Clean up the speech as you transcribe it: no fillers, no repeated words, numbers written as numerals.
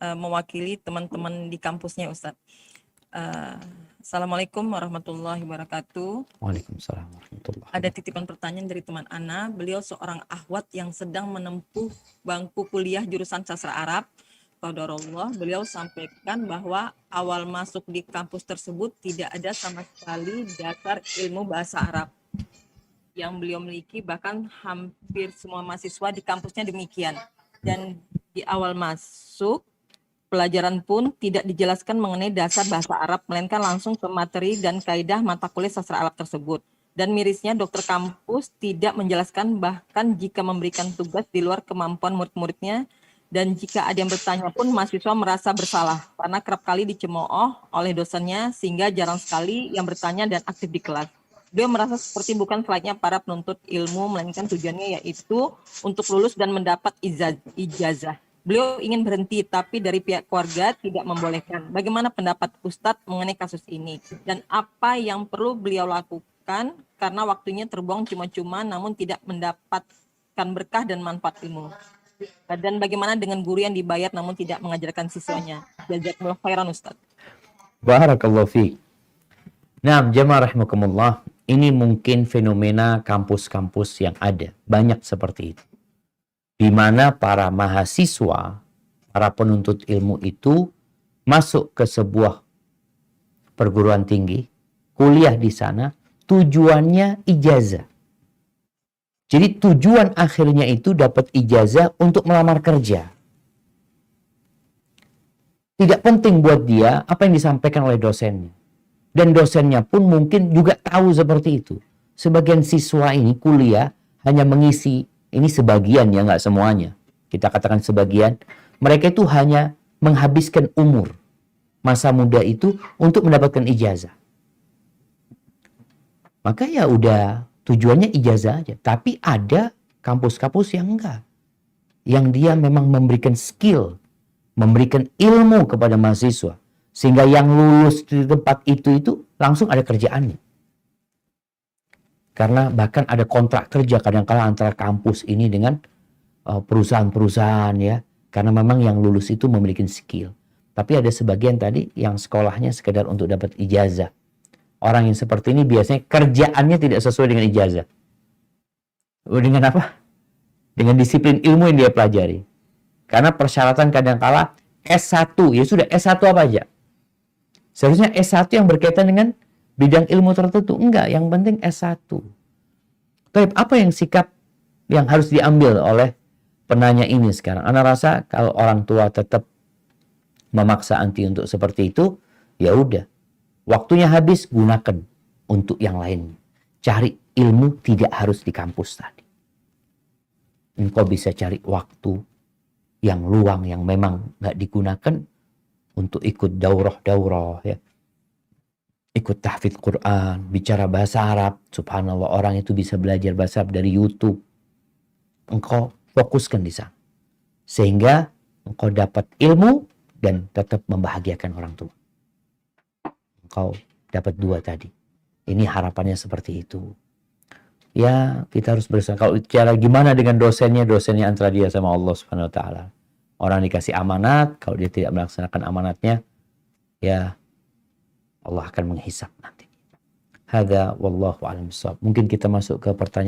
mewakili teman-teman di kampusnya, Ustadz. Assalamualaikum warahmatullahi wabarakatuh. Waalaikumsalam warahmatullahi wabarakatuh. Ada titipan pertanyaan dari teman Ana. Beliau seorang akhwat yang sedang menempuh bangku kuliah jurusan sastra Arab. Qadarullah, beliau sampaikan bahwa awal masuk di kampus tersebut tidak ada sama sekali dasar ilmu bahasa Arab yang beliau miliki, bahkan hampir semua mahasiswa di kampusnya demikian. Dan di awal masuk, pelajaran pun tidak dijelaskan mengenai dasar bahasa Arab, melainkan langsung ke materi dan kaidah mata kuliah sastra Arab tersebut. Dan mirisnya dokter kampus tidak menjelaskan, bahkan jika memberikan tugas di luar kemampuan murid-muridnya. Dan jika ada yang bertanya pun mahasiswa merasa bersalah karena kerap kali dicemooh oleh dosennya, sehingga jarang sekali yang bertanya dan aktif di kelas. Dia merasa seperti bukan selayaknya para penuntut ilmu, melainkan tujuannya yaitu untuk lulus dan mendapat ijazah. Beliau ingin berhenti, tapi dari pihak keluarga tidak membolehkan. Bagaimana pendapat Ustadz mengenai kasus ini? Dan apa yang perlu beliau lakukan karena waktunya terbuang cuma-cuma namun tidak mendapatkan berkah dan manfaat ilmu? Dan bagaimana dengan guru yang dibayar namun tidak mengajarkan siswanya? Jazakumullah khairan, Ustaz. Barakallahu fiik. Nah, jamaah rahimakumullah, ini mungkin fenomena kampus-kampus yang ada. Banyak seperti itu. Di mana para mahasiswa, para penuntut ilmu itu masuk ke sebuah perguruan tinggi, kuliah di sana, tujuannya ijazah. Jadi tujuan akhirnya itu dapat ijazah untuk melamar kerja. Tidak penting buat dia apa yang disampaikan oleh dosennya. Dan dosennya pun mungkin juga tahu seperti itu. Sebagian siswa ini kuliah hanya mengisi, ini sebagian ya, nggak semuanya. Kita katakan sebagian. Mereka itu hanya menghabiskan umur, masa muda itu untuk mendapatkan ijazah. Maka ya udah, tujuannya ijazah aja. Tapi ada kampus-kampus yang enggak. Yang dia memang memberikan skill, memberikan ilmu kepada mahasiswa. Sehingga yang lulus di tempat itu langsung ada kerjaannya. Karena bahkan ada kontrak kerja kadang-kala antara kampus ini dengan perusahaan-perusahaan ya. Karena memang yang lulus itu memiliki skill. Tapi ada sebagian tadi yang sekolahnya sekedar untuk dapat ijazah. Orang yang seperti ini biasanya kerjaannya tidak sesuai dengan ijazah. Dengan apa? Dengan disiplin ilmu yang dia pelajari. Karena persyaratan kadangkala S1, ya sudah S1 apa aja. Seharusnya S1 yang berkaitan dengan bidang ilmu tertentu. Enggak, yang penting S1. Tapi apa yang sikap yang harus diambil oleh penanya ini sekarang? Ana rasa kalau orang tua tetap memaksa anti untuk seperti itu, ya udah. Waktunya habis, gunakan untuk yang lainnya. Cari ilmu tidak harus di kampus tadi. Engkau bisa cari waktu yang luang, yang memang nggak digunakan untuk ikut daurah-daurah ya. Ikut tahfidz Quran, bicara bahasa Arab. Subhanallah, orang itu bisa belajar bahasa Arab dari YouTube. Engkau fokuskan di sana. Sehingga engkau dapat ilmu dan tetap membahagiakan orang tua. Engkau dapat dua tadi. Ini harapannya seperti itu. Ya, kita harus berusaha. Kalau cara gimana dengan dosennya? Dosennya antara dia sama Allah Subhanahu wa taala. Orang dikasih amanat, kalau dia tidak melaksanakan amanatnya, ya Allah akan menghisap nanti. Hadza wallahu a'lam bishawab. Mungkin kita masuk ke pertanyaan